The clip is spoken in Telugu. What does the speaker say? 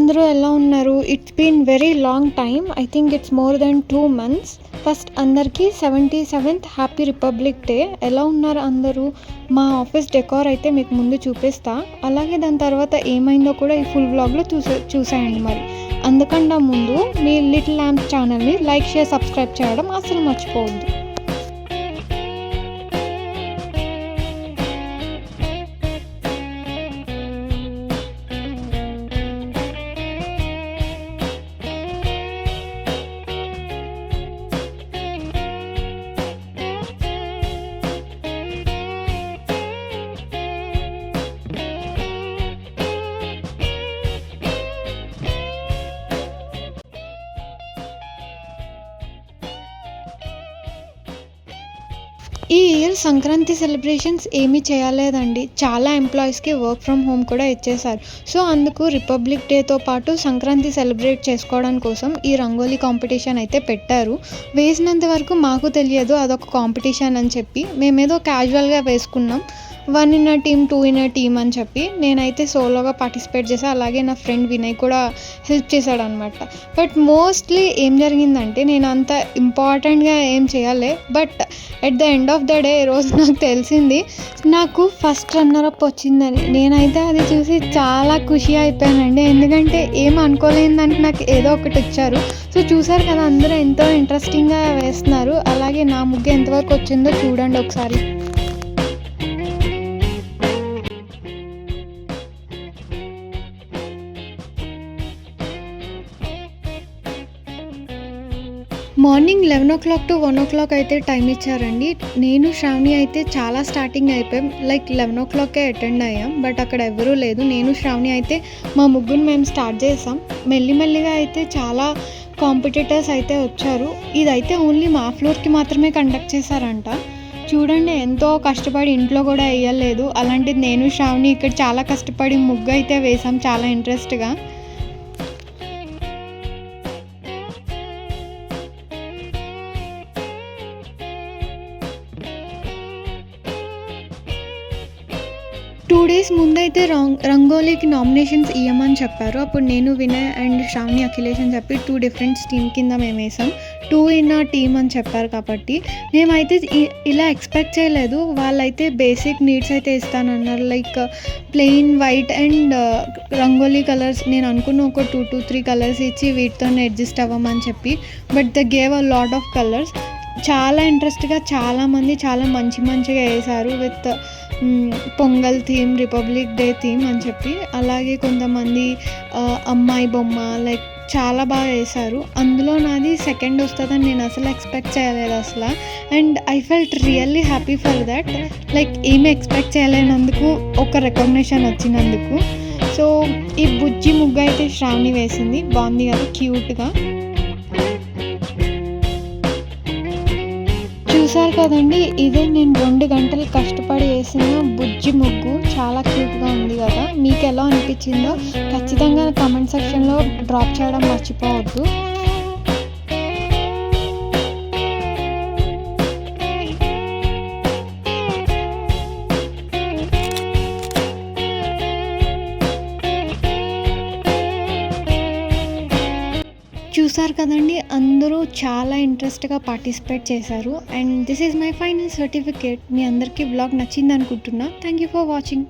అందరూ ఎలా ఉన్నారు? It's been very long time. I think it's more than 2 months. First అందరికీ 77th హ్యాపీ రిపబ్లిక్ డే. ఎలా ఉన్నారు అందరూ? మా ఆఫీస్ డెకార్ అయితే మీకు ముందు చూపిస్తా. అలాగే దాని తర్వాత ఏమైందో కూడా ఈ ఫుల్ వ్లాగ్లో చూసేయండి. మరి అందుకన్నా ముందు మీ లిటిల్ ల్యాంప్ ఛానల్ని లైక్, షేర్, సబ్స్క్రైబ్ చేయడం అసలు మర్చిపోవద్దు. ఈ ఇయర్ సంక్రాంతి సెలబ్రేషన్స్ ఏమీ చేయలేదండి. చాలా ఎంప్లాయీస్కి వర్క్ ఫ్రమ్ హోమ్ కూడా ఇచ్చేశారు. సో అందుకు రిపబ్లిక్ డేతో పాటు సంక్రాంతి సెలబ్రేట్ చేసుకోవడం కోసం ఈ రంగోలీ కాంపిటీషన్ అయితే పెట్టారు. వేసినంత వరకు మాకు తెలియదు అదొక కాంపిటీషన్ అని చెప్పి. మేమేదో క్యాజువల్గా వేసుకున్నాం. 1 in a team, 2 in a team అని చెప్పి. నేనైతే సోలోగా పార్టిసిపేట్ చేశాను. అలాగే నా ఫ్రెండ్ వినయ్ కూడా హెల్ప్ చేశాడు అనమాట. బట్ మోస్ట్లీ ఏం జరిగిందంటే నేను అంత ఇంపార్టెంట్గా ఏం చేయాలి. But at the end of the day ఈరోజు నాకు తెలిసింది నాకు ఫస్ట్ రన్నర్ అప్ వచ్చిందని. నేనైతే అది చూసి చాలా ఖుషి అయిపోయానండి. ఎందుకంటే ఏం అనుకోలేని దానికి నాకు ఏదో ఒకటి ఇచ్చారు. సో చూసారు కదా, అందరూ ఎంతో ఇంట్రెస్టింగ్గా వేస్తున్నారు. అలాగే నా ముగ్గు ఎంతవరకు వచ్చిందో చూడండి ఒకసారి. మార్నింగ్ 11 o'clock to 1 o'clock అయితే టైం ఇచ్చారండి. నేను శ్రావణి అయితే చాలా స్టార్టింగ్ అయిపోయాం. లైక్ 11 o'clockకే అటెండ్ అయ్యాం. బట్ అక్కడ ఎవరూ లేదు. నేను శ్రావణి అయితే మా ముగ్గురు మేము స్టార్ట్ చేసాం. మెల్లిమెల్లిగా అయితే చాలా కాంపిటీటర్స్ అయితే వచ్చారు. ఇదైతే ఓన్లీ మా ఫ్లోర్కి మాత్రమే కండక్ట్ చేశారంట. చూడండి, ఎంతో కష్టపడి ఇంట్లో కూడా వేయలేదు. అలాంటిది నేను శ్రావణి ఇక్కడ చాలా కష్టపడి ముగ్గు అయితే వేసాం చాలా ఇంట్రెస్ట్గా. టూ డేస్ ముందైతే రంగోలీకి నామినేషన్స్ ఇవ్వమని చెప్పారు. అప్పుడు నేను, వినయ్ అండ్ శ్రావణి, అఖిలేష్ అని చెప్పి 2 different టీమ్ కింద మేము వేసాం. 2 in a team అని చెప్పారు కాబట్టి మేమైతే ఇలా ఎక్స్పెక్ట్ చేయలేదు. వాళ్ళైతే బేసిక్ నీడ్స్ అయితే ఇస్తానన్నారు. Like plain white and rangoli colours. నేను అనుకున్న ఒక 2 to 3 కలర్స్ ఇచ్చి వీటితోనే అడ్జస్ట్ అవ్వమని చెప్పి. But the gave a lot of colours. చాలా ఇంట్రెస్ట్గా చాలామంది చాలా మంచిగా వేశారు. With pongal theme, republic day theme అని చెప్పి. అలాగే కొంతమంది అమ్మాయి బొమ్మ లైక్ చాలా బాగా వేశారు. అందులో నాది సెకండ్ వస్తుందని నేను అసలు ఎక్స్పెక్ట్ చేయలేదు అసలు. And I felt really happy for that. Like ఏమీ ఎక్స్పెక్ట్ చేయలేనందుకు ఒక రికగ్నిషన్ వచ్చినందుకు. సో ఈ బుజ్జి ముగ్గు అయితే శ్రావణి వేసింది. బాగుంది కదా, క్యూట్గా. చూసారు కదండి, ఇదే నేను 2 గంటలు కష్టపడి వేసిన బుజ్జి ముగ్గు. చాలా క్యూట్గా ఉంది కదా. మీకు ఎలా అనిపించిందో ఖచ్చితంగా కామెంట్ సెక్షన్లో డ్రాప్ చేయడం మర్చిపోవద్దు. చూసారు కదండి, అందరూ చాలా ఇంట్రెస్ట్గా పార్టిసిపేట్ చేశారు. And this is my final certificate. మీ అందరికీ బ్లాగ్ నచ్చింది అనుకుంటున్నా. Thank you for watching.